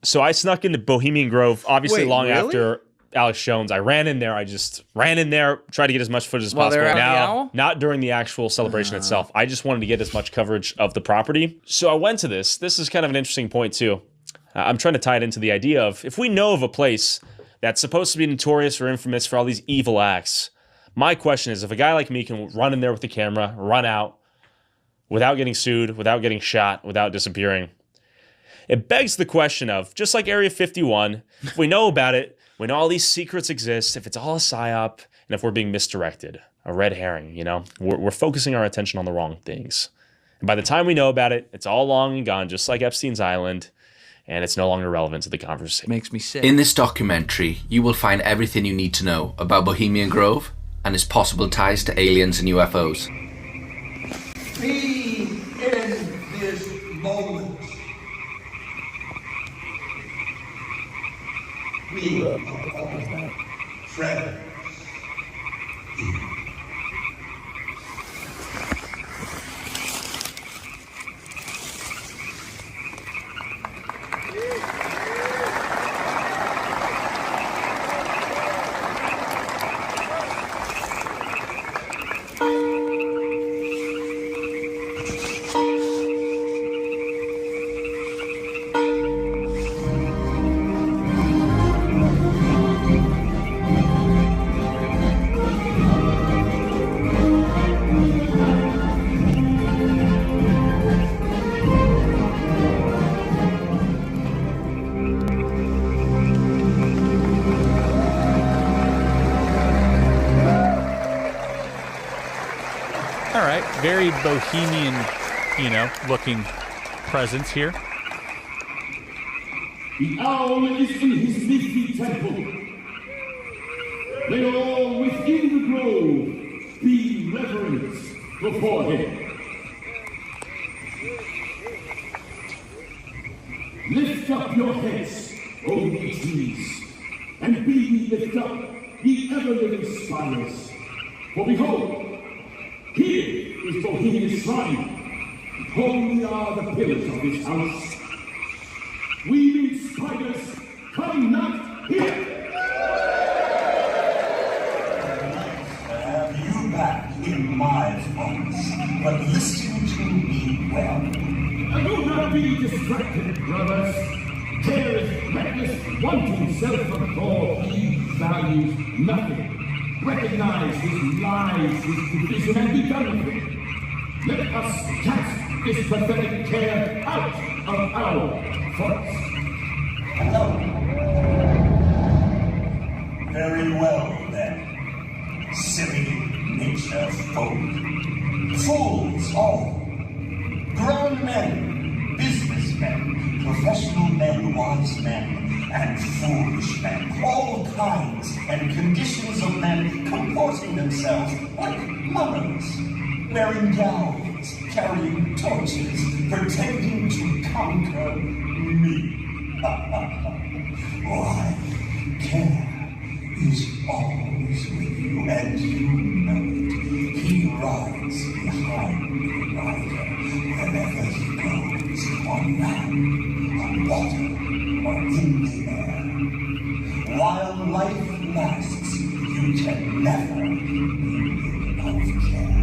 So I snuck into Bohemian Grove, obviously Wait, long really? after Alex Jones. I ran in there. I just ran in there, tried to get as much footage as While possible. they're at the Now, owl? not during the actual celebration itself. I just wanted to get as much coverage of the property. So I went to this. This is kind of an interesting point too. I'm trying to tie it into the idea of if we know of a place that's supposed to be notorious or infamous for all these evil acts, my question is if a guy like me can run in there with the camera, run out without getting sued, without getting shot, without disappearing, it begs the question of, just like Area 51, if we know about it, we know all these secrets exist, if it's all a psyop, and if we're being misdirected, a red herring, you know, we're focusing our attention on the wrong things. And by the time we know about it, it's all long and gone, just like Epstein's Island, and it's no longer relevant to the conversation. Makes me sick. In this documentary, you will find everything you need to know about Bohemian Grove and its possible ties to aliens and UFOs. Be in this moment. We are all friends. All right, very bohemian, looking presence here. The owl is in his leafy temple. Let all within the grove be reverenced before him. Lift up your heads, O ye trees, and be ye lift up, ye ever-living spires. For behold, here is Bohemian's shrine. Holy are the pillars of this house. Weaving spiders, come not here! Have you back in my thoughts, but listen to me well. Do not be distracted, brothers. There is reckless, wanting self-absorbed. He values nothing. Recognize his lies, his division, and be done with it. Let us cast this pathetic care out of our thoughts. No. Very well, then. Silly nature folk. Fools all. Grown men, businessmen, professional men, wise men, and foolish men. All kinds and conditions of men comporting themselves like mummers, wearing gowns, carrying torches, pretending to conquer me. Why, care is always with you, and you know it. He rides behind the rider wherever he goes, on land, on water, or in the air. While life lasts, you can never be rid of care.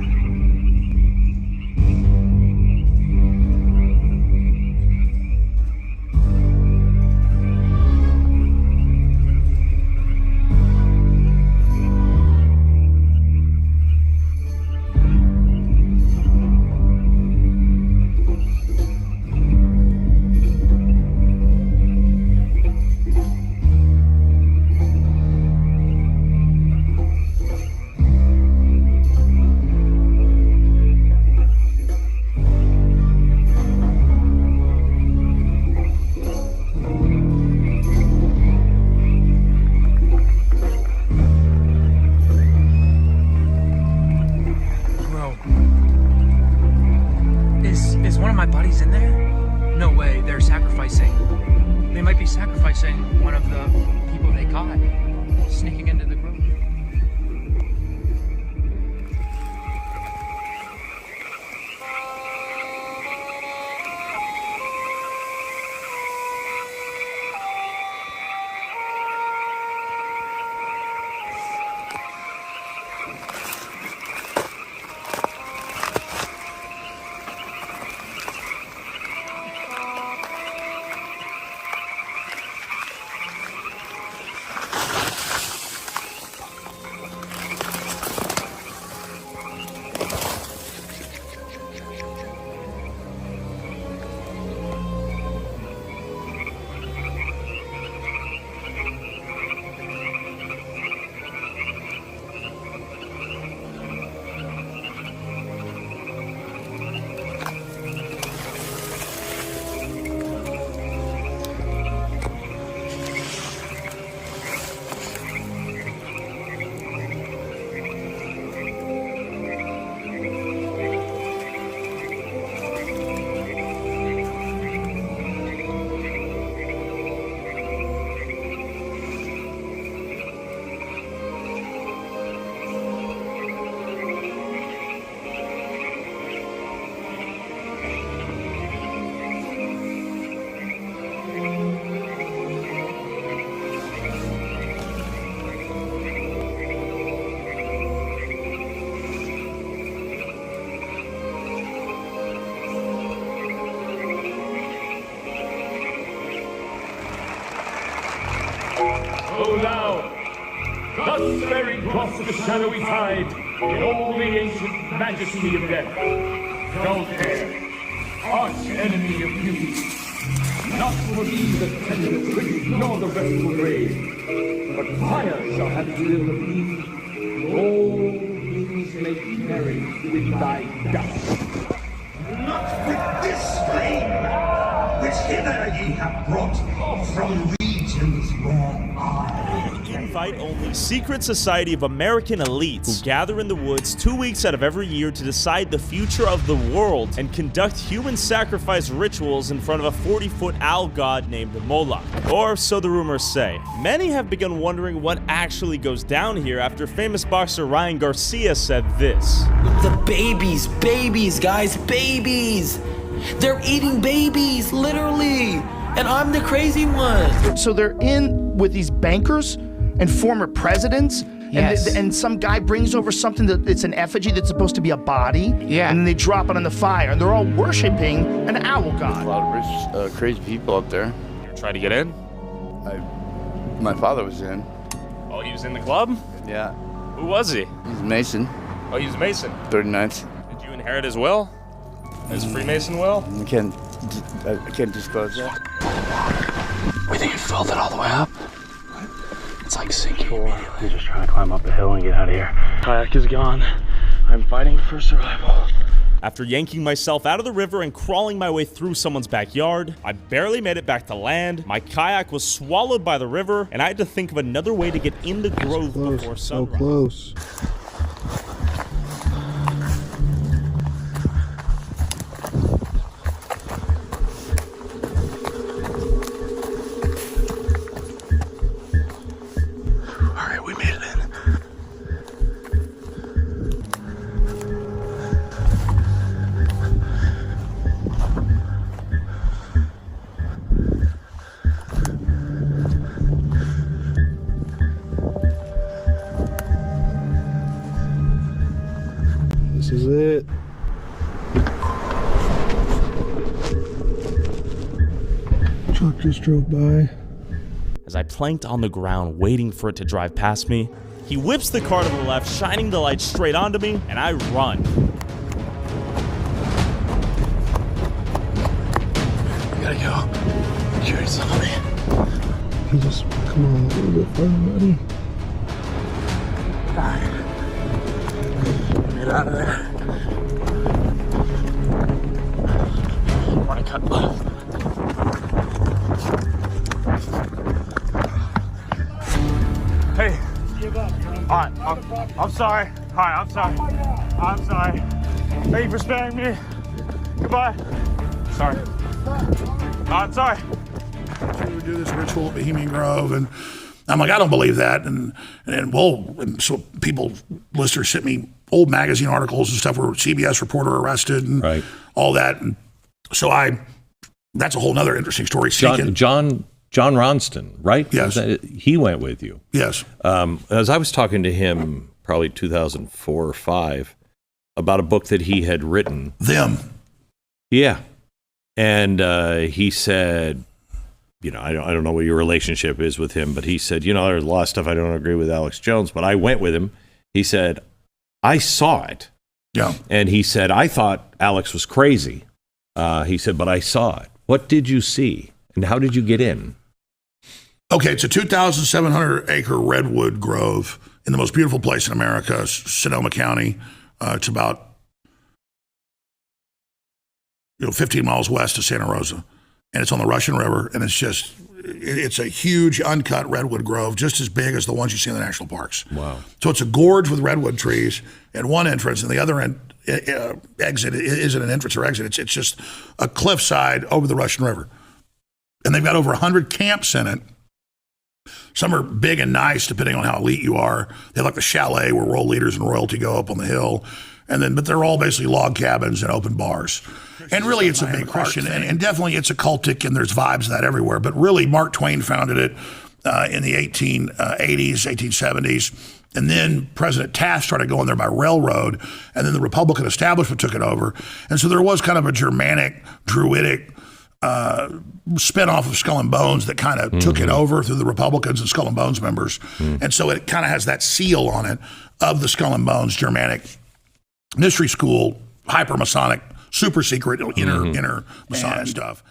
Is one of my buddies in there? No way, they're sacrificing. They might be sacrificing one of the people they caught sneaking into the grove. O thou, thus bearing across the shadowy tide, in all the ancient majesty of death, dull care, arch enemy of beauty, not for thee the tender tribute, nor the restful grave, but fire shall have will of thee, all things make merry with thy dust. Not with this flame, which hither ye have brought from regions where I Invite-only secret society of American elites who gather in the woods 2 weeks out of every year to decide the future of the world and conduct human sacrifice rituals in front of a 40-foot owl god named Moloch. Or so the rumors say. Many have begun wondering what actually goes down here after famous boxer Ryan Garcia said this. The babies, guys, babies! They're eating babies, literally! And I'm the crazy one! So they're in with these bankers and former presidents, Yes. and some guy brings over something that it's an effigy that's supposed to be a body, Yeah. and then they drop it on the fire, and they're all worshiping an owl A god. lot of rich, crazy people up there. Try to get in? My father was in. Oh, he was in the club? Yeah. Who was he? He's a Mason. Oh, he was a Mason. 39th. Did you inherit his will? His Freemason will? I can't disclose that. We think you filled it all the way up? It's like sinking. I'm just trying to climb up a hill and get out of here. Kayak is gone. I'm fighting for survival. After yanking myself out of the river and crawling my way through someone's backyard, I barely made it back to land. My kayak was swallowed by the river, and I had to think of another way to get in the grove before sunrise. So close. All right, we made it in. This is it. Truck just drove by. As I planked on the ground waiting for it to drive past me, he whips the car to the left, shining the light straight onto me, and I run. We gotta go. Curious on me. You just come on a little bit further, buddy. Get out of there. I wanna cut left. Hey. Alright, I'm sorry. Alright, I'm sorry. I'm sorry. Thank you for sparing me. Goodbye. Sorry. I'm sorry. We would do this ritual at Bohemian Grove, and I'm like, I don't believe that. And so people, listeners sent me old magazine articles and stuff where CBS reporter arrested and all that. And so that's a whole nother interesting story. John Ronston, right? Yes. He went with you. Yes. As I was talking to him probably 2004 or 5 about a book that he had written. Them. Yeah. And he said, I don't know what your relationship is with him, but he said, there's a lot of stuff I don't agree with Alex Jones, but I went with him. He said, I saw it. Yeah. And he said, I thought Alex was crazy. He said, but I saw it. What did you see? And how did you get in? Okay, it's a 2,700-acre redwood grove in the most beautiful place in America, Sonoma County. It's about 15 miles west of Santa Rosa, and it's on the Russian River, and it's a huge uncut redwood grove, just as big as the ones you see in the national parks. Wow. So it's a gorge with redwood trees at one entrance, and the other exit isn't an entrance or exit. It's just a cliffside over the Russian River. And they've got over 100 camps in it. Some are big and nice, depending on how elite you are. They have like the chalet where world leaders and royalty go up on the hill. But they're all basically log cabins and open bars. And really, it's a big Christian, and definitely it's occultic, and there's vibes of that everywhere. But really, Mark Twain founded it in the 1880s, 1870s. And then President Taft started going there by railroad, and then the Republican establishment took it over. And so there was kind of a Germanic, Druidic spinoff of Skull and Bones that kind of took it over through the Republicans and Skull and Bones members. And so it kind of has that seal on it of the Skull and Bones Germanic mystery school, hyper Masonic, super secret, inner Masonic stuff.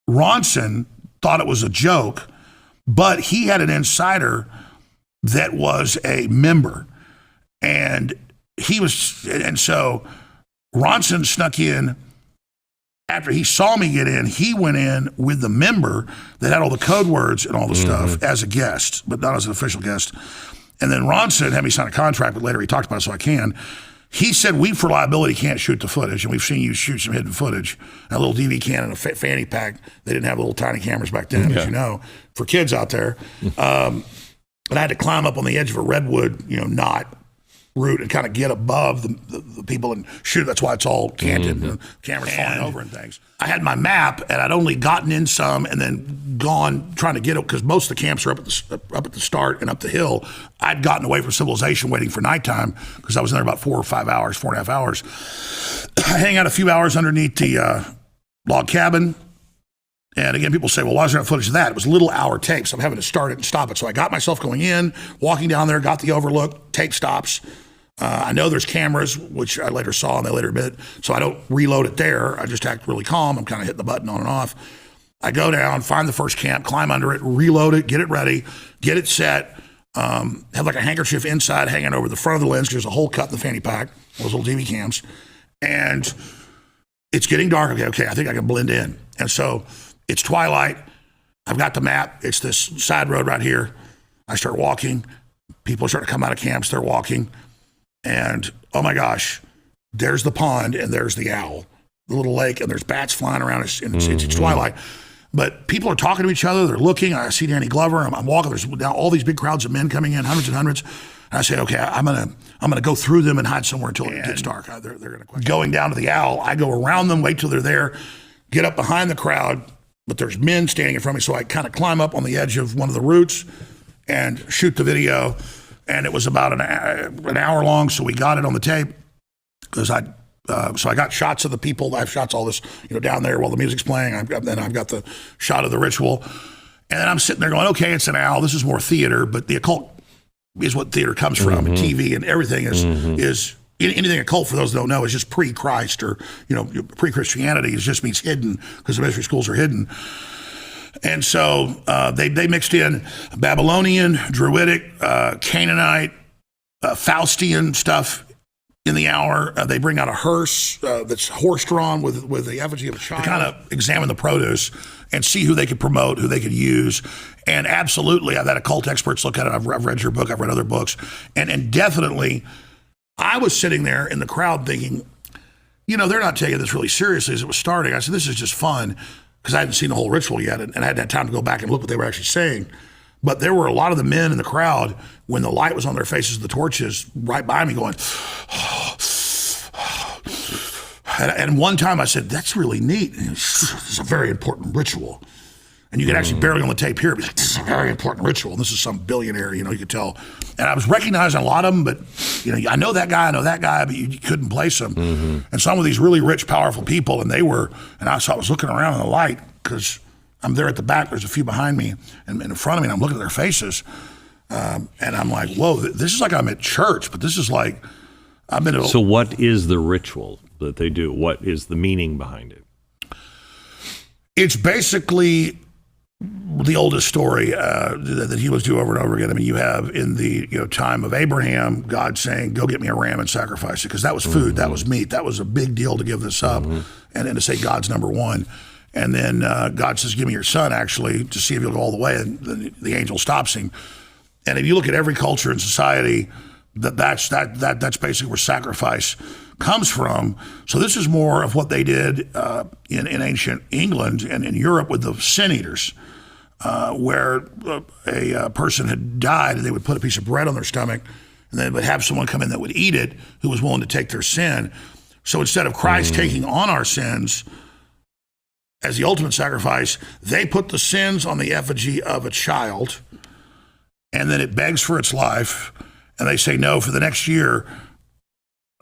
Ronson thought it was a joke, but he had an insider that was a member. And so Ronson snuck in. After he saw me get in, he went in with the member that had all the code words and all the stuff as a guest, but not as an official guest. And then Ronson had me sign a contract, but later he talked about it, so I can. He said, we, for liability, can't shoot the footage, and we've seen you shoot some hidden footage. A little DV can and a fanny pack. They didn't have little tiny cameras back then, as you know, for kids out there. And I had to climb up on the edge of a redwood, knot route and kind of get above the people and shoot. That's why it's all canted and cameras falling over and things. I had my map, and I'd only gotten in some and then gone trying to get it, because most of the camps are up at the start and up the hill. I'd gotten away from civilization waiting for nighttime because I was in there about 4 or 5 hours, 4.5 hours. I hang out a few hours underneath the log cabin. And again, people say, well, why is there not footage of that? It was little hour tapes. I'm having to start it and stop it. So I got myself going in, walking down there, got the overlook, tape stops. I know there's cameras, which I later saw and they later admitted, so I don't reload it there. I just act really calm. I'm kind of hitting the button on and off. I go down, find the first camp, climb under it, reload it, get it ready, get it set, have like a handkerchief inside hanging over the front of the lens because there's a hole cut in the fanny pack, those little DV cams. And it's getting dark. Okay, I think I can blend in. And so it's twilight. I've got the map. It's this side road right here. I start walking. People are starting to come out of camps. They're walking. And, oh my gosh, there's the pond and there's the owl, the little lake, and there's bats flying around. It's twilight. But people are talking to each other. They're looking. I see Danny Glover. I'm walking. There's now all these big crowds of men coming in, hundreds and hundreds. And I say, okay, I'm gonna go through them and hide somewhere until it gets dark. They're gonna question. Going down to the owl, I go around them, wait till they're there, get up behind the crowd, but there's men standing in front of me, so I kind of climb up on the edge of one of the roots and shoot the video. And it was about an hour long, so we got it on the tape because I got shots of the people. I have shots all this, down there while the music's playing. I've got the shot of the ritual, and then I'm sitting there going, okay, it's an owl. This is more theater, but the occult is what theater comes from, and TV and everything is anything occult. For those that don't know, is just pre-Christ or pre-Christianity. It just means hidden because the mystery schools are hidden. And so they mixed in Babylonian, Druidic, Canaanite, Faustian stuff in the hour. They bring out a hearse that's horse-drawn with the effigy of a child to kind of examine the produce and see who they could promote, who they could use. And absolutely, I've had occult experts look at it. I've read your book. I've read other books. And definitely, I was sitting there in the crowd thinking, they're not taking this really seriously as it was starting. I said, this is just fun. Because I hadn't seen the whole ritual yet, and I hadn't had time to go back and look what they were actually saying. But there were a lot of the men in the crowd, when the light was on their faces, the torches, right by me going, and one time I said, that's really neat. This is a very important ritual. And you could actually barely on the tape hear it, be like, this is a very important ritual. And this is some billionaire, you could tell. And I was recognizing a lot of them, but I know that guy, but you couldn't place them. And some of these really rich, powerful people, and I was looking around in the light because I'm there at the back. There's a few behind me and in front of me, and I'm looking at their faces. And I'm like, whoa, this is like I'm at church, but this is like I've been. So what is the ritual that they do? What is the meaning behind it? It's basically the oldest story that healers do over and over again. I mean, you have in the time of Abraham, God saying, go get me a ram and sacrifice it, because that was food, that was meat, that was a big deal to give this up, and then to say God's number one. And then God says, give me your son, actually, to see if he'll go all the way, and the angel stops him. And if you look at every culture and society, that's basically where sacrifice comes from. So this is more of what they did in ancient England and in Europe with the sin eaters, where a person had died and they would put a piece of bread on their stomach and they would have someone come in that would eat it who was willing to take their sin. So instead of Christ taking on our sins as the ultimate sacrifice, they put the sins on the effigy of a child, and then it begs for its life. And they say, no, for the next year,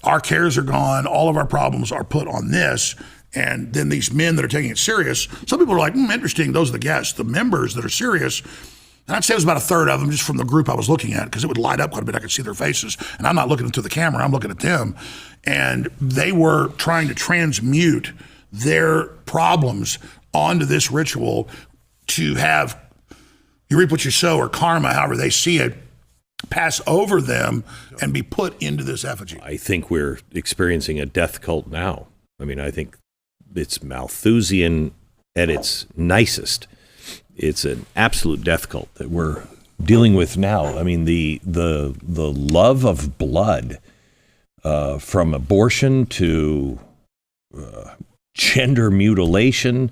our cares are gone. All of our problems are put on this. And then these men that are taking it serious, some people are like, interesting, those are the guests. The members that are serious, and I'd say it was about a third of them just from the group I was looking at, because it would light up quite a bit. I could see their faces. And I'm not looking through the camera, I'm looking at them. And they were trying to transmute their problems onto this ritual to have you reap what you sow, or karma, however they see it, pass over them and be put into this effigy. I think we're experiencing a death cult now. I mean, I think it's Malthusian at its nicest. It's an absolute death cult that we're dealing with now. I mean, the love of blood, from abortion to gender mutilation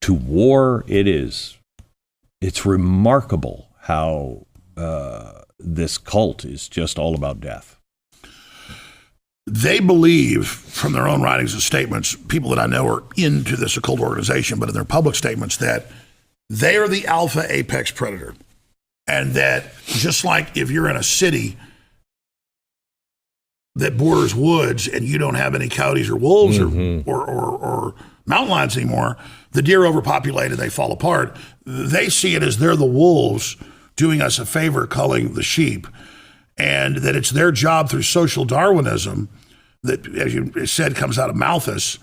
to war, it's remarkable how this cult is just all about death. They believe, from their own writings and statements, people that I know are into this occult organization, but in their public statements, that they are the alpha apex predator. And that just like if you're in a city that borders woods and you don't have any coyotes or wolves or mountain lions anymore, the deer overpopulated, they fall apart. They see it as they're the wolves doing us a favor, culling the sheep. And that it's their job through social Darwinism that, as you said, comes out of Malthus.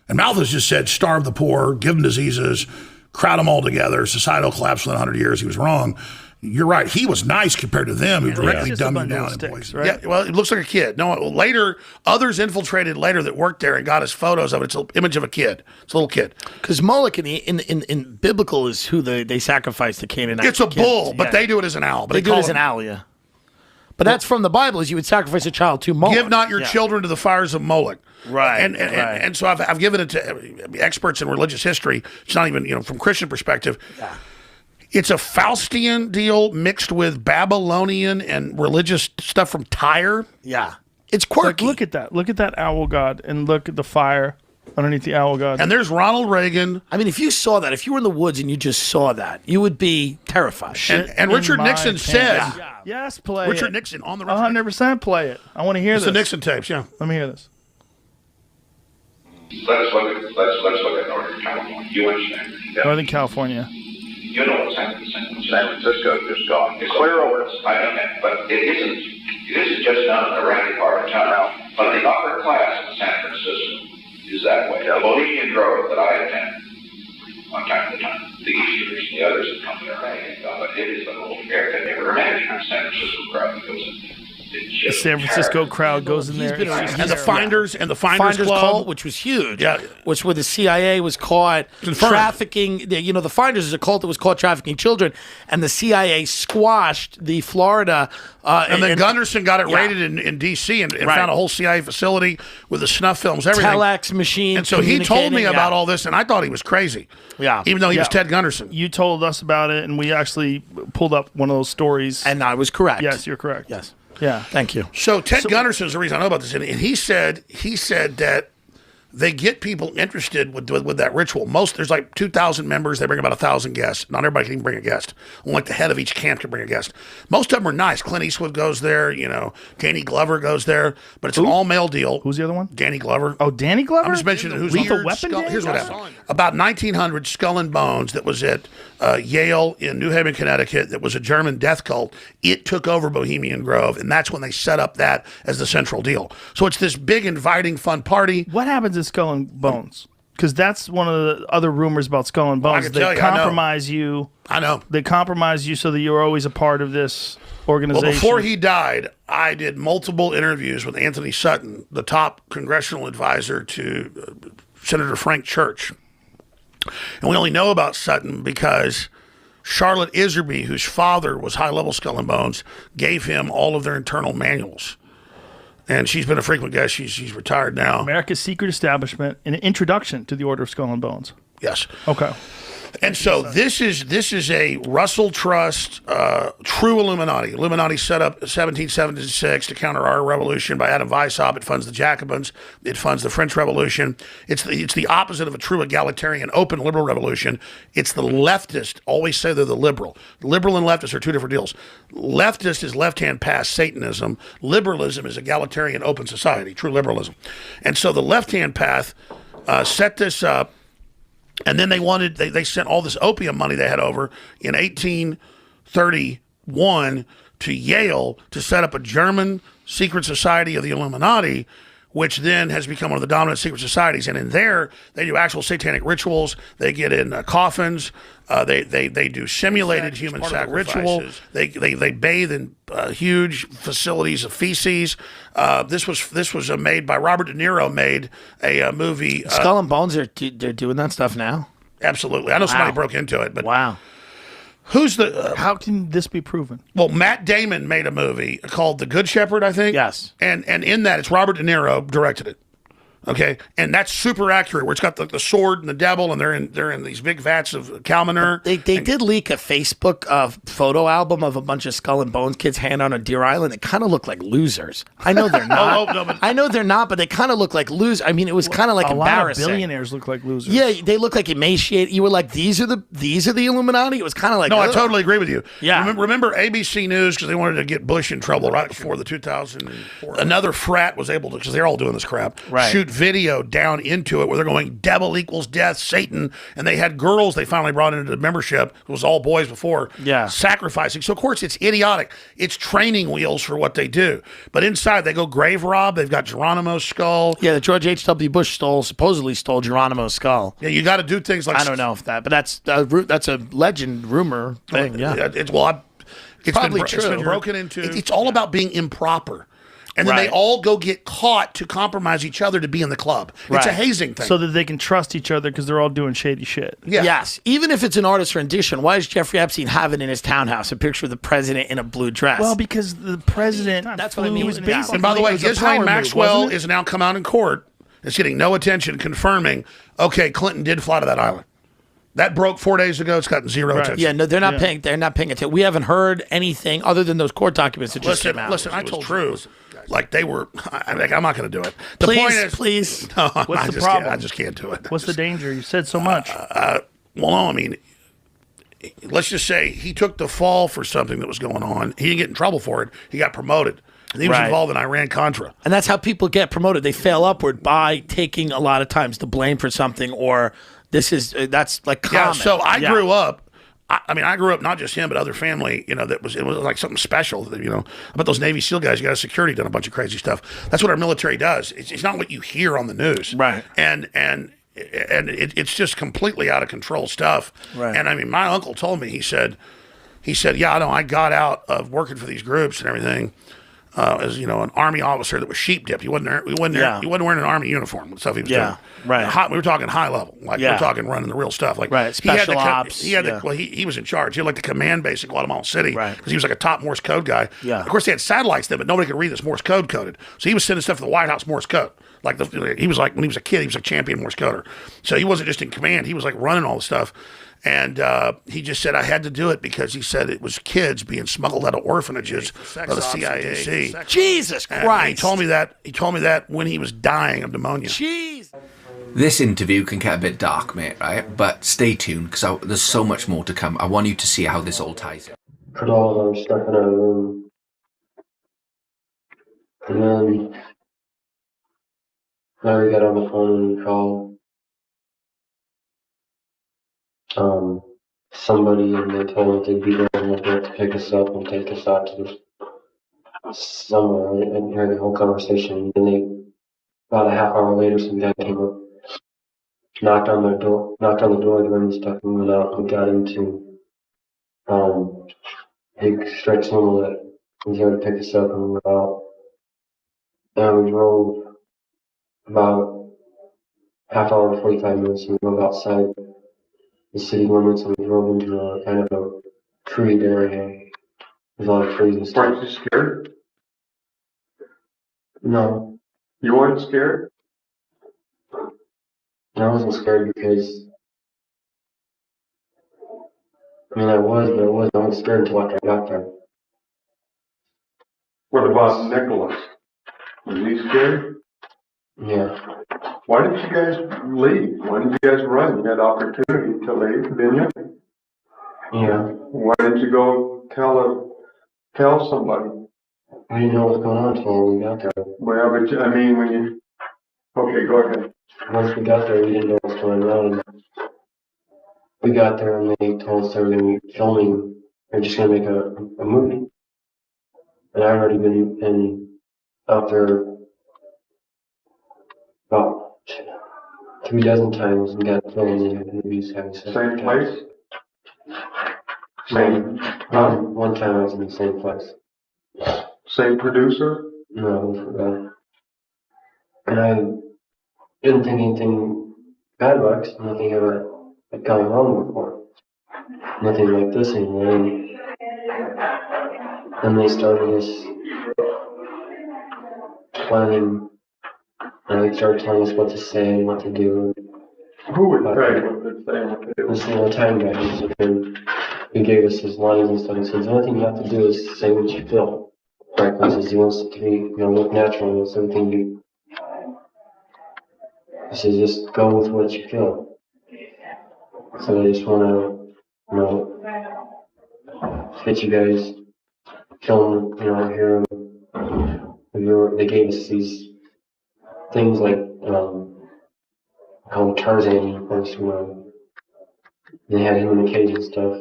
And Malthus just said, starve the poor, give them diseases, crowd them all together, societal collapse within 100 years. He was wrong. You're right. He was nice compared to them who directly dumbed him down in poison. Right? Yeah, well, it looks like a kid. No, later, others infiltrated later that worked there and got us photos of it. It's an image of a kid. It's a little kid. Because Moloch in biblical is who they sacrifice to Canaanite. It's a bull, but they do it as an owl. But they do it as an owl, yeah. But that's from the Bible, is you would sacrifice a child to Moloch. Give not your children to the fires of Moloch. Right. And so I've given it to experts in religious history. It's not even, from Christian perspective. Yeah. It's a Faustian deal mixed with Babylonian and religious stuff from Tyre. Yeah. It's quirky. Look at that. Look at that owl god and look at the fire underneath the owl god. And there's Ronald Reagan. I mean, if you saw that, if you were in the woods and you just saw that, you would be terrified. And Richard Nixon said, yes, play Richard it. Nixon on the 100% play it. I want to hear this. It's the Nixon tapes, yeah. Let me hear this. Let's look at Northern California. You understand? Northern California. You know what's happening in San Francisco, just gone. It's clear over. I know that, but it isn't just down in the ratty part of town. But the upper class in San Francisco is that way. The Bohemian Grove that I attend on time to time, the Easterners and the others that come there, but it is the whole fair that never imagined the San Francisco crowd that goes in. The San Francisco crowd goes in there. And the Finders Club, cult, which was huge. Yeah. Which where the CIA was caught trafficking. The Finders is a cult that was caught trafficking children, and the CIA squashed the Florida. And then Gunderson got it raided in D.C. and found a whole CIA facility with the snuff films, everything. Telex machine. And so he told me about all this, and I thought he was crazy. Yeah. Even though he was Ted Gunderson. You told us about it, and we actually pulled up one of those stories. And I was correct. Yes, you're correct. Yes. Yeah. Thank you. So Ted Gunderson is the reason I know about this, and he said that they get people interested with that ritual. There's like 2,000 members. They bring about 1,000 guests. Not everybody can even bring a guest. Only like the head of each camp can bring a guest. Most of them are nice. Clint Eastwood goes there. Danny Glover goes there. But it's an all-male deal. Who's the other one? Danny Glover. Oh, Danny Glover? I'm just mentioning who's Lethal Weapon. Here's what happened. About 1900, Skull and Bones, that was at Yale in New Haven, Connecticut, that was a German death cult. It took over Bohemian Grove, and that's when they set up that as the central deal. So it's this big, inviting, fun party. What happens at Skull and Bones? Because that's one of the other rumors about Skull and Bones. They compromise you. I know. They compromise you so that you're always a part of this organization. Well, before he died, I did multiple interviews with Anthony Sutton, the top congressional advisor to Senator Frank Church. And we only know about Sutton because Charlotte Iserby, whose father was high-level Skull and Bones, gave him all of their internal manuals. And she's been a frequent guest. She's retired now. America's Secret Establishment, an introduction to the Order of Skull and Bones. Yes. Okay. And so this is a Russell Trust true Illuminati. Illuminati set up 1776 to counter our revolution by Adam Weishaupt. It funds the Jacobins. It funds the French Revolution. It's the opposite of a true egalitarian, open liberal revolution. It's the leftist. Always say they're the liberal. Liberal and leftist are two different deals. Leftist is left-hand path Satanism. Liberalism is egalitarian, open society, true liberalism. And so the left-hand path set this up, and then they sent all this opium money they had over in 1831 to Yale to set up a German secret society of the Illuminati, which then has become one of the dominant secret societies. And in there, they do actual satanic rituals. They get in coffins. They do simulated human sac ritual. They bathe in huge facilities of feces. This was made by Robert De Niro. Made a movie. Skull and Bones they're doing that stuff now. Absolutely, I know somebody broke into it, but wow. Who's the? How can this be proven? Well, Matt Damon made a movie called The Good Shepherd, I think. Yes. And in that, it's Robert De Niro directed it. Okay, and that's super accurate. Where it's got the sword and the devil, and they're in these big vats of cow manure. They did leak a Facebook photo album of a bunch of Skull and Bones kids hanging on a Deer Island. It kind of looked like losers. I know they're not. I know they're not, but they kind of look like losers. I mean, it was kind of like embarrassing. A lot of billionaires look like losers. Yeah, they look like emaciated. You were like, these are the Illuminati. It was kind of like. No, I totally agree with you. Yeah. Remember ABC News, because they wanted to get Bush in trouble right before the 2004. Another frat was able to, because they're all doing this crap, shoot video down into it where they're going devil equals death, Satan, and they had girls they finally brought into the membership. It was all boys before, sacrificing. So of course it's idiotic. It's training wheels for what they do. But inside they go grave rob. They've got Geronimo's skull. Yeah, the George H.W. Bush supposedly stole Geronimo's skull. Yeah, you got to do things like I don't know if that, but that's a legend rumor thing. Yeah, it's probably true. It's been broken into. It's all about being improper. And then Right. they all go get caught to compromise each other to be in the club. It's a hazing thing. So that they can trust each other because they're all doing shady shit. Yeah. Yes. Even if it's an artist rendition, why does Jeffrey Epstein have it in his townhouse, a picture of the president in a blue dress? Well, because the president. That's what I mean. Was Yeah. basically, And by the way, it was a power Ghislaine move, Maxwell wasn't it? is now come out in court. It's getting no attention, confirming, okay, Clinton did fly to that island. That broke 4 days ago. It's gotten zero attention. Yeah, no, they're not paying. They're not paying attention. We haven't heard anything other than those court documents that just came out. Listen, I told you, like they were. I'm not going to do it. The Please, point is, please. No, What's the problem? I just can't do it. What's the danger? You said so much. Well, no, I mean, let's just say he took the fall for something that was going on. He didn't get in trouble for it. He got promoted. And he was involved in Iran-Contra. And that's how people get promoted. They fail upward by taking a lot of times the blame for something, or that's like common. Yeah, so I grew up. I grew up not just him, but other family. You know, it was like something special. That, you know, about those Navy SEAL guys. You got a security done a bunch of crazy stuff. That's what our military does. It's not what you hear on the news, right? And it's just completely out of control stuff. Right. And I mean, my uncle told me. He said, yeah, I know. I got out of working for these groups and everything. As you know, an army officer that was sheep dipped. He wasn't wearing an army uniform. The stuff he was doing. Right. We were talking high level. Like we're talking running the real stuff. Like special ops. He was in charge. He had like the command base in Guatemala City. Right. Because he was like a top Morse code guy. Yeah. Of course, they had satellites then, but nobody could read this Morse code coded. So he was sending stuff to the White House Morse code. Like he was like when he was a kid, he was a champion Morse coder. So he wasn't just in command. He was like running all the stuff. And he just said, I had to do it because he said it was kids being smuggled out of orphanages by the CIA. Jesus Christ. He told me that when he was dying of pneumonia. Jeez. This interview can get a bit dark, mate, right? But stay tuned, because there's so much more to come. I want you to see how this all ties in. Put all of our stuff in our room. And then Larry got on the phone and called somebody, and they told us they'd be there and to pick us up and take us out to somewhere, and heard the whole conversation. And about a half hour later, some guy came up, knocked on the door, to bring the stuff, and we went out and got into big stretch limo that was there to pick us up, and we went out. And we drove about half hour to 45 minutes, and we drove outside the city limits, and we drove into a kind of a treed area. There's a lot of trees and stuff. Weren't you scared? No. You weren't scared? I wasn't scared because, I mean, I wasn't scared until after I got there. What about Nicholas? Was he scared? Yeah. Why didn't you guys leave? Why didn't you guys run? You had opportunity to leave, didn't you? Yeah. Why didn't you go tell somebody? I didn't know what was going on until we got there. Well, but I mean, Okay, go ahead. Once we got there, we didn't know what was going on. We got there and they told us they were going to be filming. They're just going to make a movie. And I've already been out there about 3 dozen times and got filmed in movies having sex. Same place? Same. One time I was in the same place. Same producer? No, and I didn't think anything bad about it 'cause nothing ever had gone wrong before. Nothing like this anymore. And they started this planning, and they started telling us what to say and what to do. Who would say what to say and what to do? This little time guy, he gave us his lines and stuff. He said, the only thing you have to do is say what you feel. Right, he says he wants it to be, look natural, he wants everything to be. He says, just go with what you feel. So I just want to, get you guys film, here. They gave us these things like, called Tarzan uniforms, they had him in the cage and stuff.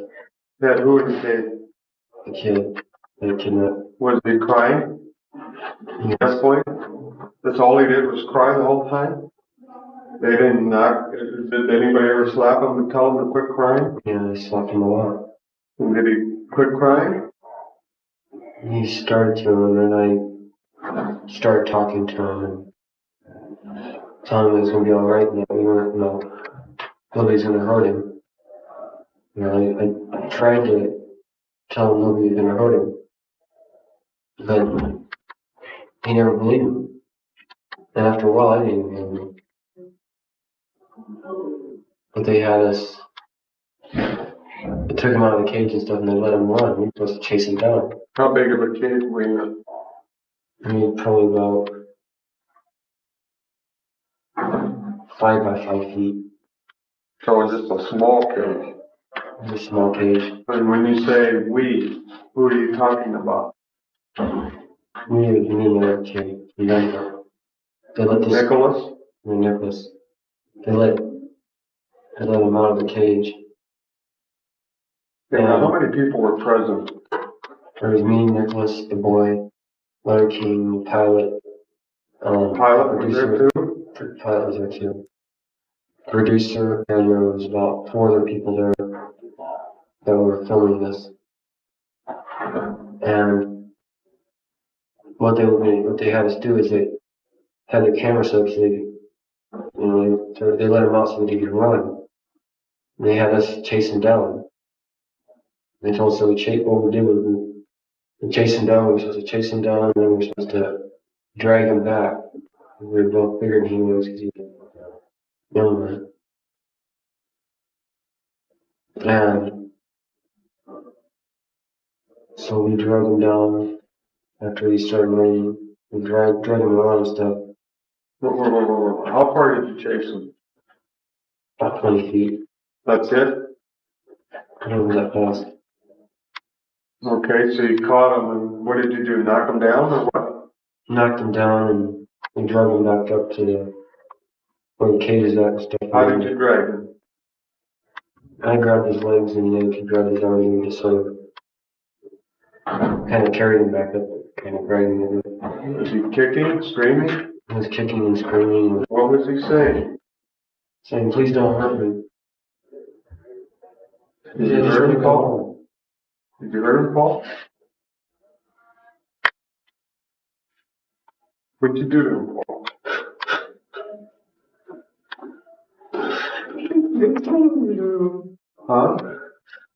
Yeah, who in the cage? The kid. The kidnapped. Was he crying? Yes. That's all he did was cry the whole time? They didn't knock. Did anybody ever slap him and tell him to quit crying? Yeah, they slapped him a lot. And did he quit crying? He started to, and then I started talking to him and telling him it was going to be alright and that we weren't, nobody's going to hurt him. I tried to tell him nobody was going to hurt him. But he never believed me. And after a while, I didn't even believe him. But they had us, they took him out of the cage and stuff and they let him run. We were supposed to chase him down. How big of a cage were you in? Probably about 5 by 5 feet. So it's just a small cage? It's a small cage. And when you say we, who are you talking about? Me and the kid. They let this... Nicholas? Nicholas. They let him out of the cage. Yeah, how many people were present? There was me, Nicholas, the boy, Larry King, the pilot. Pilot was there too? Pilot was there too. Producer, and there was about 4 other people there that were filming this. And what they had us do is they had their camera set up so they let him out so that he could run. And they had us chase him down. They told us what we did was we chased him down. We were supposed to chase him down, and then we were supposed to drag him back. We were both bigger than he was because he was younger. And so we drug him down after he started running. We dragged him around and stuff. How far did you chase him? About 20 feet. That's it? I don't know that fast. Okay, so you caught him, and what did you do? Knock him down or what? Knocked him down and we drug him back up to where the cage is at and stuff. How did you drag him? I grabbed his legs and then he grabbed his arms and we just sort of kind of carried him back up, kind of dragging him. Was he kicking, screaming? He was kicking and screaming. What was he saying? Saying, please don't hurt me. Did you hear him call? Did you hear him call? What'd you do to him, Paul? They told me to. Huh?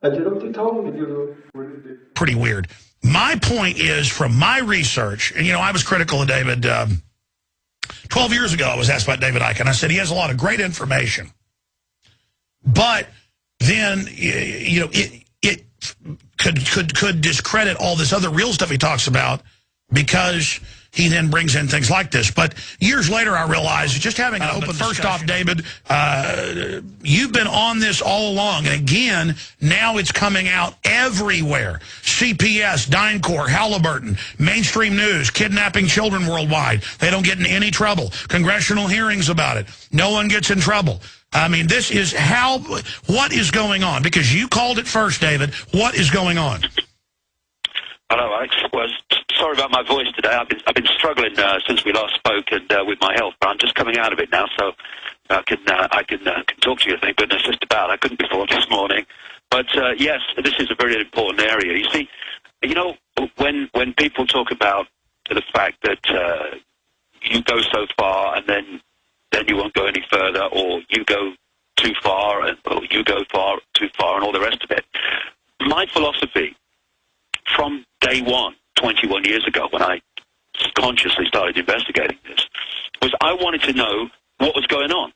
I did what they told me to do. Pretty weird. My point is, from my research, and I was critical of David. 12 years ago, I was asked about David Icke, and I said he has a lot of great information. But then, it could discredit all this other real stuff he talks about because he then brings in things like this. But years later, I realized just having an open first off, David, you've been on this all along. And again, now it's coming out everywhere. CPS, DynCorp, Halliburton, mainstream news, kidnapping children worldwide. They don't get in any trouble. Congressional hearings about it. No one gets in trouble. I mean, this is what is going on? Because you called it first, David. What is going on? Hello, Alex. Well, sorry about my voice today. I've been struggling since we last spoke and with my health, but I'm just coming out of it now, so I can talk to you. Thank goodness, just about. I couldn't before this morning, but yes, this is a very important area. You see, when people talk about the fact that you go so far and then you won't go any further, or you go too far, or you go too far, and all the rest of it. My philosophy from day one, 21 years ago, when I consciously started investigating this, was I wanted to know what was going on.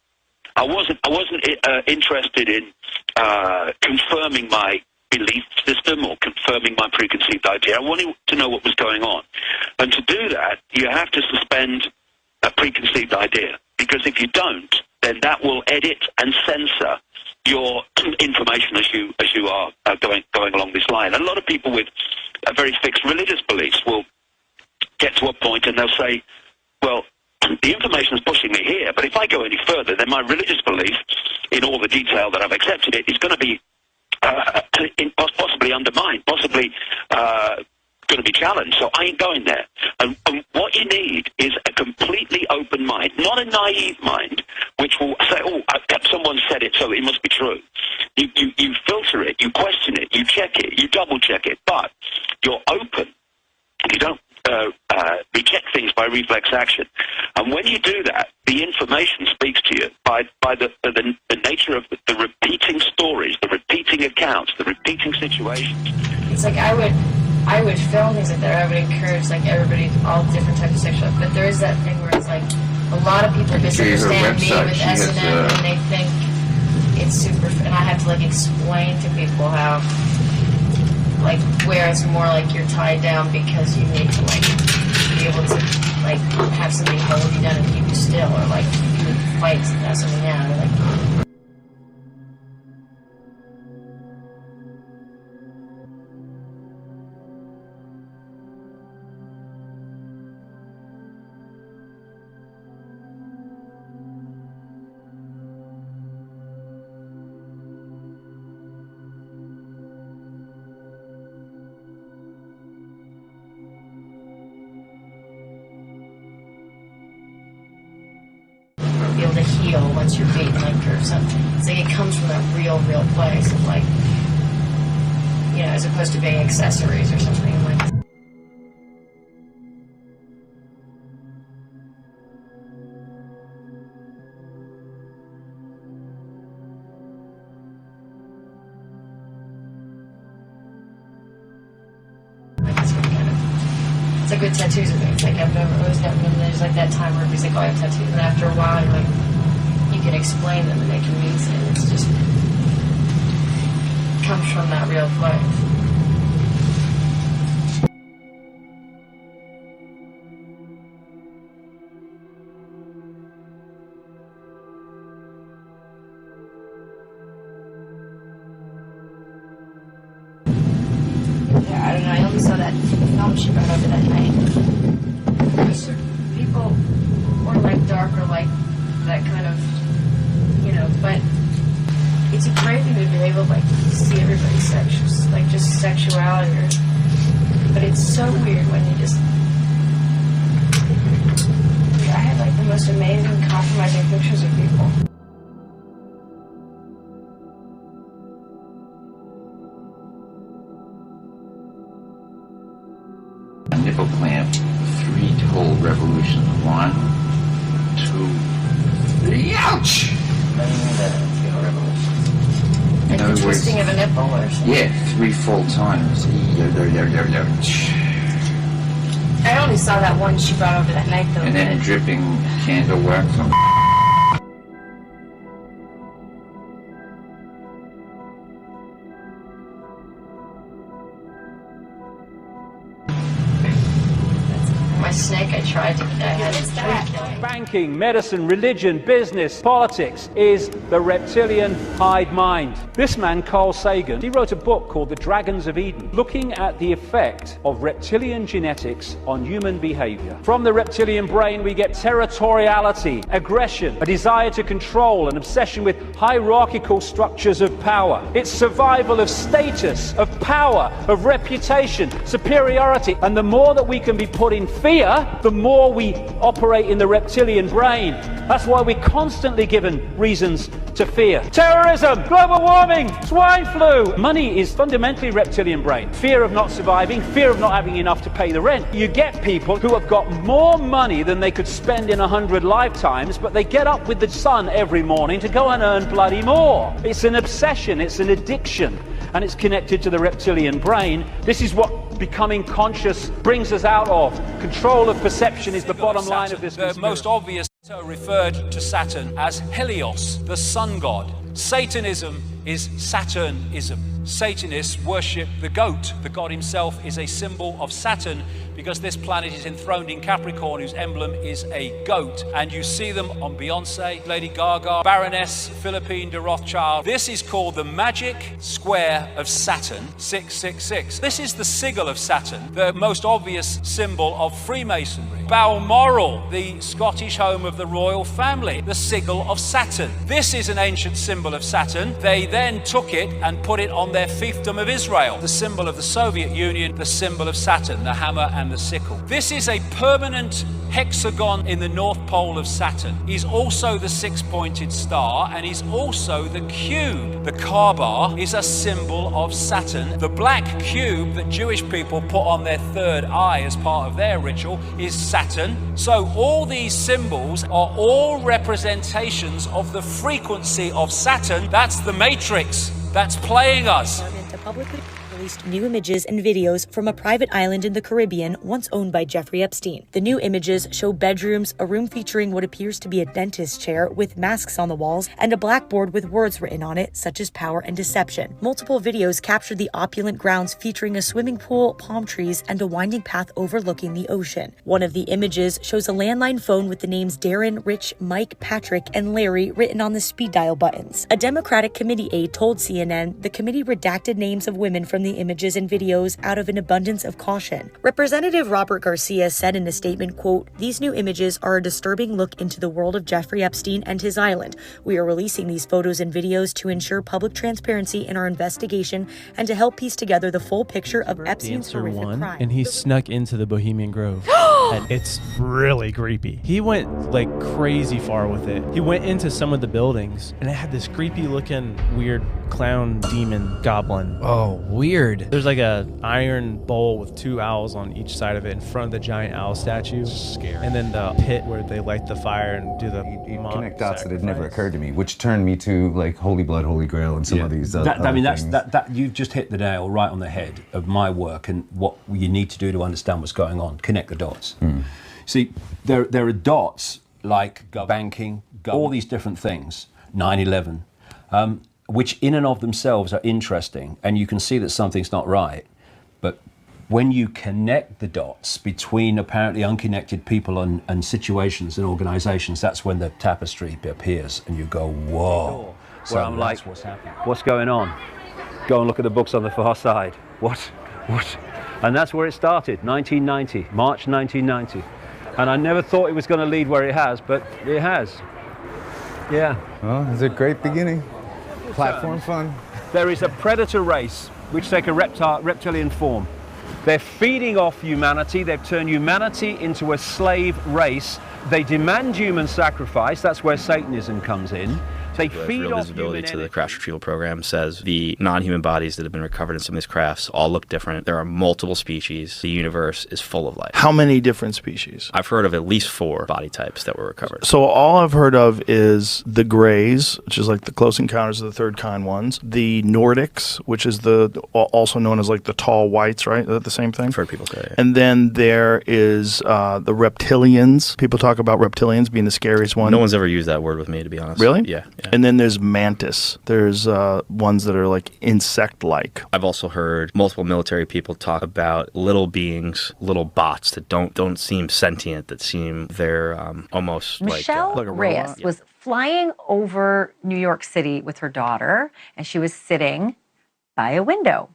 I wasn't interested in confirming my belief system or confirming my preconceived idea. I wanted to know what was going on. And to do that, you have to suspend a preconceived idea. Because if you don't, then that will edit and censor your information as you are going along this line. And a lot of people with very fixed religious beliefs will get to a point and they'll say, well, the information is pushing me here, but if I go any further, then my religious belief, in all the detail that I've accepted it, is going to be possibly undermined, possibly going to be challenged. So I ain't going there. And what you need is a completely open mind, not a naive mind, which will say, oh, someone said it, so it must be true. You filter it, you question it, you check it, you double check it, but you're open. You don't reject things by reflex action. And when you do that, the information speaks to you by the nature of the repeating stories, the repeating accounts, the repeating situations. It's like I would film things like that. I would encourage like everybody, all different types of sexual, but there is that thing where it's like a lot of people misunderstand me with S&M and they think it's super, and I have to like explain to people how, like, where it's more like you're tied down because you need to like be able to like have somebody hold you down and keep you still, or like you would fight to have something out, or like. Be able to heal once you're beaten, like, or something. It's like it comes from that real place of like, as opposed to being accessories or something like. It's like with tattoos and things. Like I've always gotten them. There's like that time where he's like, "Oh, I have tattoos," and after a while, you're like, you can explain them and they can mean something. It's just comes from that real place. Yeah, I don't know. I only saw that film she brought over that night. People or like dark or like that kind of, but it's a great thing to be able to like see everybody's sex, like just sexuality, but it's so weird when you just. I had like the most amazing compromising pictures of people. A nipple clamp, 3 total revolutions. 1, 2, 3. Ouch! Like the twisting of a nipple or something? Yeah, 3 full times. I only saw that one she brought over that night though. And then dripping candle wax on. My sick. I had 3 killings. Banking, medicine, religion, business, politics is the reptilian hive mind. This man, Carl Sagan, he wrote a book called The Dragons of Eden, looking at the effect of reptilian genetics on human behavior. From the reptilian brain, we get territoriality, aggression, a desire to control, an obsession with hierarchical structures of power. It's survival of status, of power, of reputation, superiority. And the more that we can be put in fear, the more we operate in the reptilian brain. That's why we're constantly given reasons to fear. Terrorism, global warming, swine flu. Money is fundamentally reptilian brain. Fear of not surviving, fear of not having enough to pay the rent. You get people who have got more money than they could spend in 100 lifetimes, but they get up with the sun every morning to go and earn bloody more. It's an obsession, it's an addiction, and it's connected to the reptilian brain. This is what becoming conscious brings us out of. Control of perception is the bottom line of this. The most obvious referred to Saturn as Helios, the sun god. Satanism is Saturnism. Satanists worship the goat. The god himself is a symbol of Saturn because this planet is enthroned in Capricorn, whose emblem is a goat. And you see them on Beyonce, Lady Gaga, Baroness Philippine de Rothschild. This is called the magic square of Saturn, 666. This is the sigil of Saturn, the most obvious symbol of Freemasonry. Balmoral, the Scottish home of the royal family, the sigil of Saturn. This is an ancient symbol of Saturn. They then took it and put it on their fiefdom of Israel, the symbol of the Soviet Union, the symbol of Saturn, the hammer and the sickle. This is a permanent hexagon in the North Pole of Saturn. He's also the six-pointed star, and he's also the cube. The Kaaba is a symbol of Saturn. The black cube that Jewish people put on their third eye as part of their ritual is Saturn. So all these symbols are all representations of the frequency of Saturn. That's the matrix that's playing us. Publicly released new images and videos from a private island in the Caribbean once owned by Jeffrey Epstein. The new images show bedrooms, a room featuring what appears to be a dentist chair with masks on the walls, and a blackboard with words written on it, such as power and deception. Multiple videos captured the opulent grounds featuring a swimming pool, palm trees, and a winding path overlooking the ocean. One of the images shows a landline phone with the names Darren, Rich, Mike, Patrick, and Larry written on the speed dial buttons. A Democratic committee aide told CNN the committee redacted names of women from the images and videos out of an abundance of caution. Representative Robert Garcia said in a statement, quote, "These new images are a disturbing look into the world of Jeffrey Epstein and his island. We are releasing these photos and videos to ensure public transparency in our investigation and to help piece together the full picture of Epstein's horrific crime." And he snuck into the Bohemian Grove. And it's really creepy. He went like crazy far with it. He went into some of the buildings and it had this creepy looking weird clown demon goblin. Oh, weird. There's like a iron bowl with 2 owls on each side of it in front of the giant owl statue. Scary. And then the pit where they light the fire and do the connect dots that had never occurred to me, which turned me to like Holy Blood, Holy Grail, and some of these. That you've just hit the nail right on the head of my work and what you need to do to understand what's going on. Connect the dots. See, there are dots like banking, all these different things. 9/11. Which in and of themselves are interesting, and you can see that something's not right. But when you connect the dots between apparently unconnected people and situations and organizations, that's when the tapestry appears, and you go, whoa. So I'm like, what's going on? Go and look at the books on the far side. What? And that's where it started, 1990, March 1990. And I never thought it was going to lead where it has, but it has. Yeah. Well, it's a great beginning. Platform fun. There is a predator race which take a reptilian form. They're feeding off humanity. They've turned humanity into a slave race. They demand human sacrifice. That's where Satanism comes in. They feed real off visibility to the crash retrieval program says the non-human bodies that have been recovered in some of these crafts all look different. There are multiple species. The universe is full of life. How many different species? I've heard of at least 4 body types that were recovered. So all I've heard of is the Greys, which is like the Close Encounters of the Third Kind ones. The Nordics, which is also known as like the tall whites, right? Is that the same thing? I've heard people say it. And then there is the Reptilians. People talk about Reptilians being the scariest one. No one's ever used that word with me, to be honest. Really? Yeah. And then there's mantis. There's ones that are like insect-like. I've also heard multiple military people talk about little beings, little bots that don't seem sentient, that seem they're almost Michelle like a Reyes robot. was flying over New York City with her daughter, and she was sitting by a window.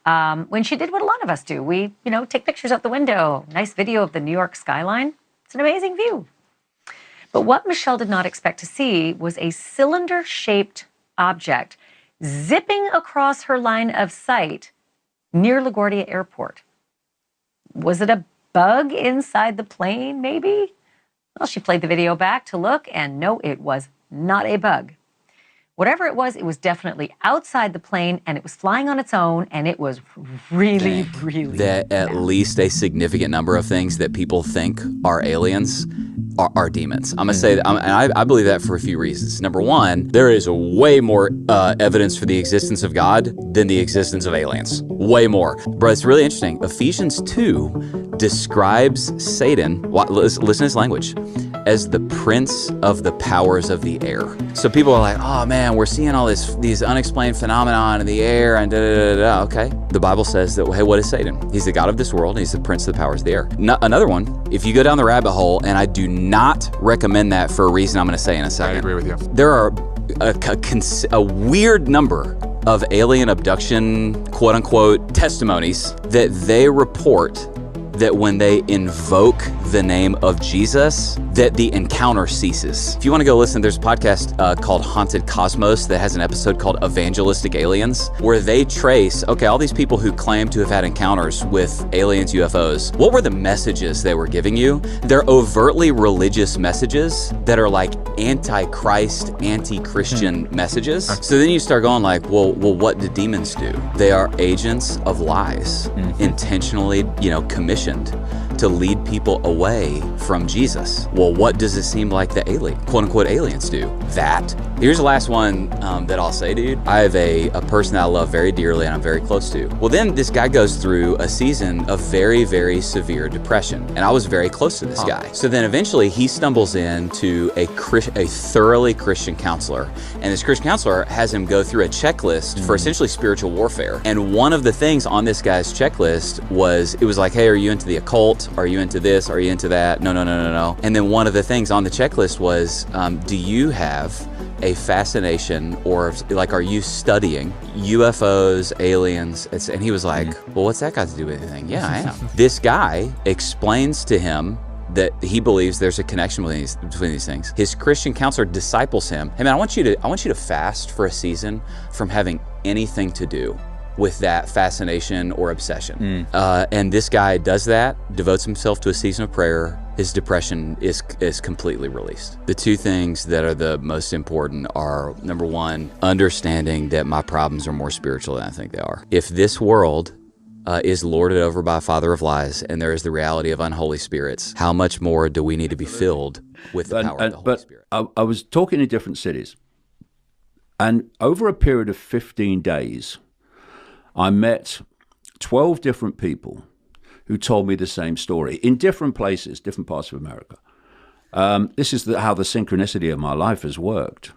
When she did what a lot of us do, we, take pictures out the window, nice video of the New York skyline. It's an amazing view. But what Michelle did not expect to see was a cylinder-shaped object zipping across her line of sight near LaGuardia Airport. Was it a bug inside the plane, maybe? Well, she played the video back to look, and no, it was not a bug. Whatever it was definitely outside the plane, and it was flying on its own, and it was really, really that at least a significant number of things that people think are aliens are demons. I'm gonna say that, and I believe that for a few reasons. Number one, there is way more evidence for the existence of God than the existence of aliens. Way more. Bro, it's really interesting. Ephesians 2 describes Satan, listen to this language, as the prince of the powers of the air. So people are like, oh man, we're seeing all these unexplained phenomenon in the air and da-da-da-da. Okay. The Bible says that, hey, what is Satan? He's the god of this world, and he's the prince of the powers of the air. Another one, if you go down the rabbit hole, and I do not recommend that for a reason I'm going to say in a second. I agree with you. There are a weird number of alien abduction, quote unquote, testimonies that they report that when they invoke the name of Jesus, that the encounter ceases. If you want to go listen, there's a podcast called Haunted Cosmos that has an episode called Evangelistic Aliens, where they trace, all these people who claim to have had encounters with aliens, UFOs, what were the messages they were giving you? They're overtly religious messages that are like anti-Christ, anti-Christian messages. So then you start going like, well, what do demons do? They are agents of lies, intentionally, commissioned to lead people away from Jesus. Well, what does it seem like the quote unquote aliens do? That. Here's the last one that I'll say, dude. I have a person that I love very dearly and I'm very close to. Well, then this guy goes through a season of very, very severe depression. And I was very close to this guy. So then eventually he stumbles into a thoroughly Christian counselor. And this Christian counselor has him go through a checklist for essentially spiritual warfare. And one of the things on this guy's checklist was, it was like, hey, are you into the occult? Are you into this? Are you into that? No. And then one of the things on the checklist was, do you have a fascination, or like, are you studying UFOs, aliens? And he was like, well, what's that got to do with anything? Yeah, I am. This guy explains to him that he believes there's a connection between these things. His Christian counselor disciples him. Hey man, I want you to fast for a season from having anything to do with that fascination or obsession. And this guy does that, devotes himself to a season of prayer. His depression is completely released. The two things that are the most important are, number one, understanding that my problems are more spiritual than I think they are. If this world is lorded over by a father of lies, and there is the reality of unholy spirits, how much more do we need to be filled with the power of the Holy Spirit? I was talking in different cities, and over a period of 15 days, I met 12 different people who told me the same story in different places, different parts of America. This is how the synchronicity of my life has worked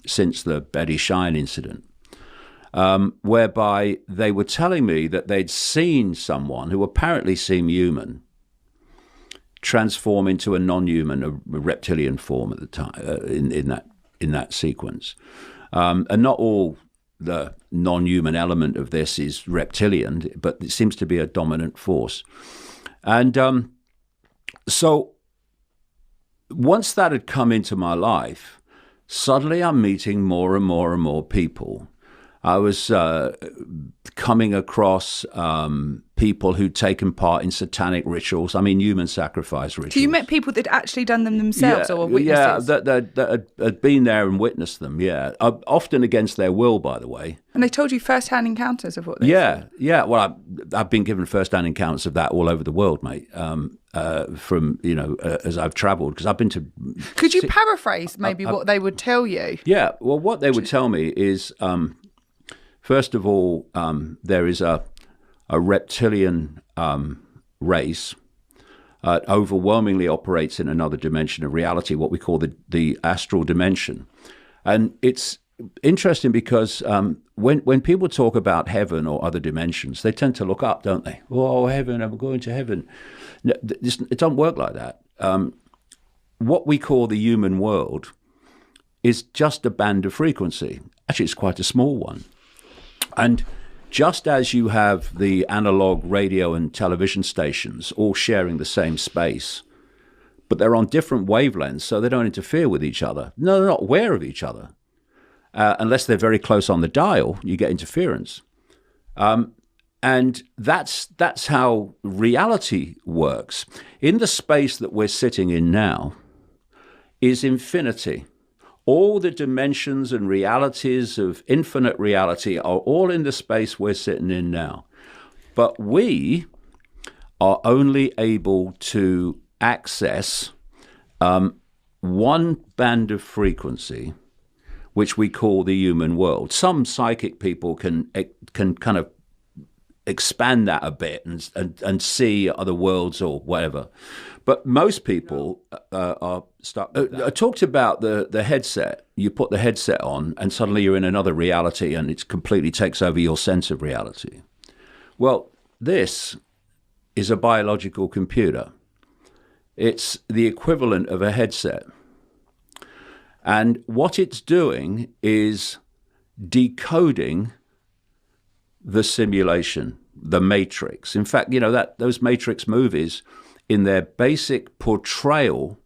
since the Betty Shine incident, whereby they were telling me that they'd seen someone who apparently seemed human transform into a non-human, a reptilian form at the time, in that sequence. And not all the non-human element of this is reptilian, but it seems to be a dominant force. And so once that had come into my life, suddenly I'm meeting more and more and more people. I was coming across people who'd taken part in satanic rituals, human sacrifice rituals. So you met people that'd actually done them themselves or were witnesses? Yeah, that had been there and witnessed them, often against their will, by the way. And they told you first-hand encounters of what they saw? Yeah. Well, I've been given first-hand encounters of that all over the world, mate, from, as I've traveled, because I've been to... Could you paraphrase maybe what they would tell you? Yeah, well, what they would tell me is... first of all, there is a reptilian race overwhelmingly operates in another dimension of reality, what we call the astral dimension. And it's interesting because when people talk about heaven or other dimensions, they tend to look up, don't they? Oh, heaven, I'm going to heaven. No, it doesn't work like that. What we call the human world is just a band of frequency. Actually, it's quite a small one. And just as you have the analog radio and television stations all sharing the same space, but they're on different wavelengths, so they don't interfere with each other. No, they're not aware of each other. Unless they're very close on the dial, you get interference. And that's how reality works. In the space that we're sitting in now is infinity. All the dimensions and realities of infinite reality are all in the space we're sitting in now. But we are only able to access one band of frequency, which we call the human world. Some psychic people can kind of expand that a bit and see other worlds or whatever. But most people are stuck. I talked about the headset. You put the headset on and suddenly you're in another reality and it completely takes over your sense of reality. Well, this is a biological computer. It's the equivalent of a headset. And what it's doing is decoding the simulation, the Matrix. In fact, those Matrix movies, in their basic portrayal,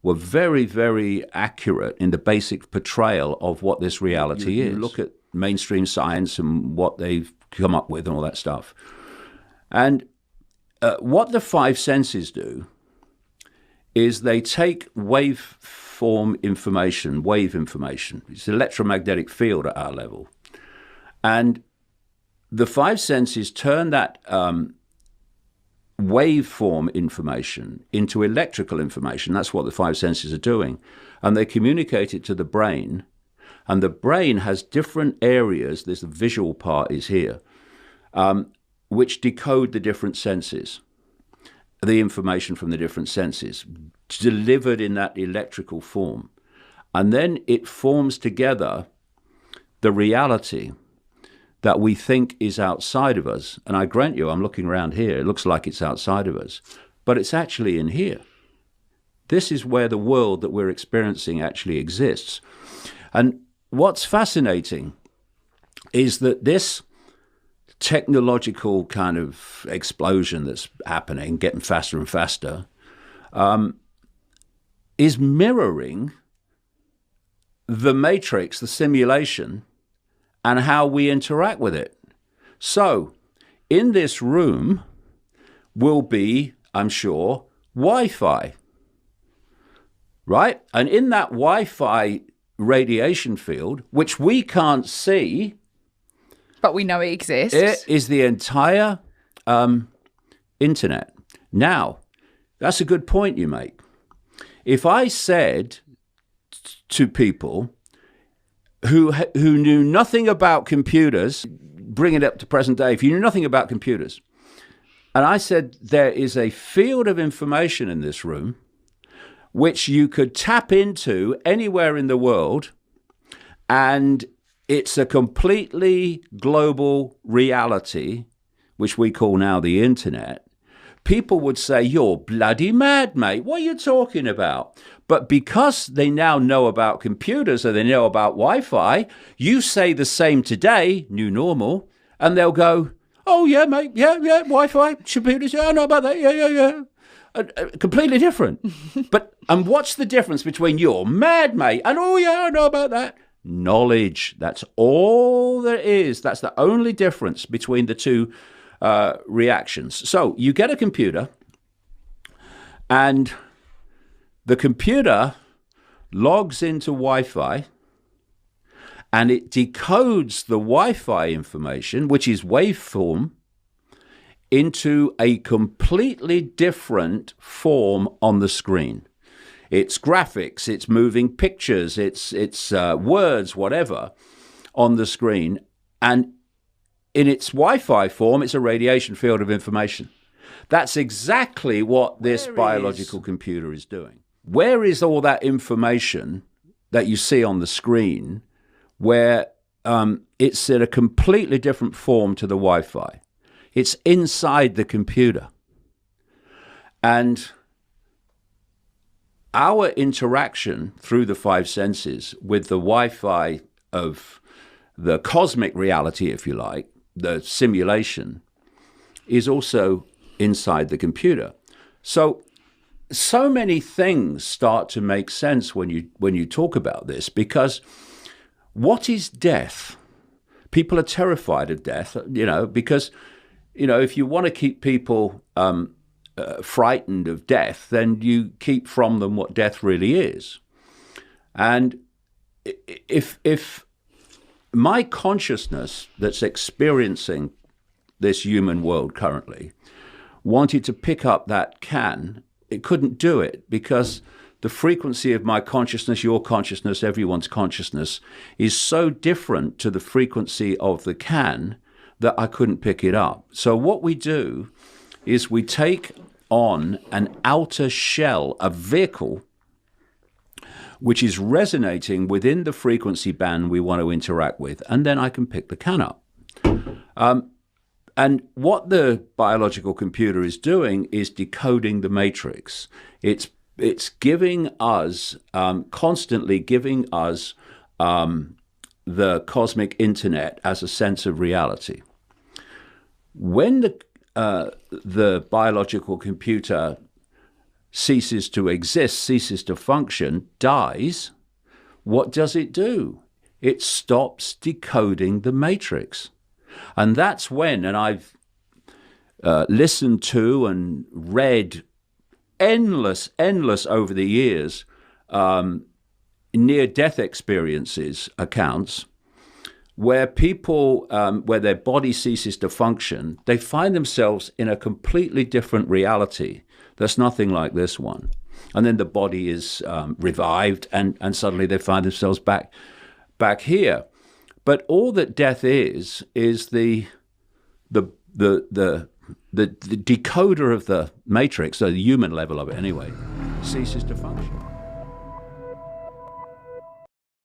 were very, very accurate in the basic portrayal of what this reality is. You look at mainstream science and what they've come up with and all that stuff. And what the five senses do is they take wave information. It's electromagnetic field at our level. And the five senses turn that waveform information into electrical information. That's what the five senses are doing. And they communicate it to the brain. And the brain has different areas, there's the visual part is here, which decode the different senses, the information from the different senses, delivered in that electrical form. And then it forms together the reality that we think is outside of us. And I grant you, I'm looking around here, it looks like it's outside of us, but it's actually in here. This is where the world that we're experiencing actually exists. And what's fascinating is that this technological kind of explosion that's happening, getting faster and faster, is mirroring the matrix, the simulation, and how we interact with it. So, in this room will be, I'm sure, Wi-Fi, right? And in that Wi-Fi radiation field, which we can't see, but we know it exists, it is the entire internet. Now, that's a good point you make. If I said to people who knew nothing about computers, bring it up to present day, if you knew nothing about computers, and I said there is a field of information in this room which you could tap into anywhere in the world, and it's a completely global reality, which we call now the internet, people would say, you're bloody mad, mate. What are you talking about? But because they now know about computers and they know about Wi-Fi, you say the same today, new normal, and they'll go, oh, yeah, mate, yeah, Wi-Fi, computers, yeah, I know about that, yeah. Completely different. And what's the difference between you're mad, mate, and oh, yeah, I know about that? Knowledge. That's all there is. That's the only difference between the two reactions. So you get a computer, and the computer logs into Wi-Fi, and it decodes the Wi-Fi information, which is waveform, into a completely different form on the screen. It's graphics, it's moving pictures, it's words, whatever, on the screen. And in its Wi-Fi form, it's a radiation field of information. That's exactly what this biological computer is doing. Where is all that information that you see on the screen, where it's in a completely different form to the Wi-Fi. It's inside the computer. And our interaction through the five senses with the Wi-Fi of the cosmic reality, if you like, the simulation, is also inside the computer. So many things start to make sense when you talk about this, because what is death? People are terrified of death, because, if you want to keep people frightened of death, then you keep from them what death really is. And if my consciousness that's experiencing this human world currently wanted to pick up that can, it couldn't do it, because the frequency of my consciousness, your consciousness, everyone's consciousness is so different to the frequency of the can that I couldn't pick it up. So what we do is we take on an outer shell, a vehicle, which is resonating within the frequency band we want to interact with, and then I can pick the can up. And what the biological computer is doing is decoding the matrix. It's giving us, constantly giving us the cosmic internet as a sense of reality. When the biological computer ceases to exist, ceases to function, dies, what does it do? It stops decoding the matrix. And that's when, and I've listened to and read endless over the years, near-death experiences, accounts, where people, where their body ceases to function, they find themselves in a completely different reality. There's nothing like this one. And then the body is revived, and suddenly they find themselves back here. But all that death is the decoder of the matrix, so the human level of it anyway, ceases to function.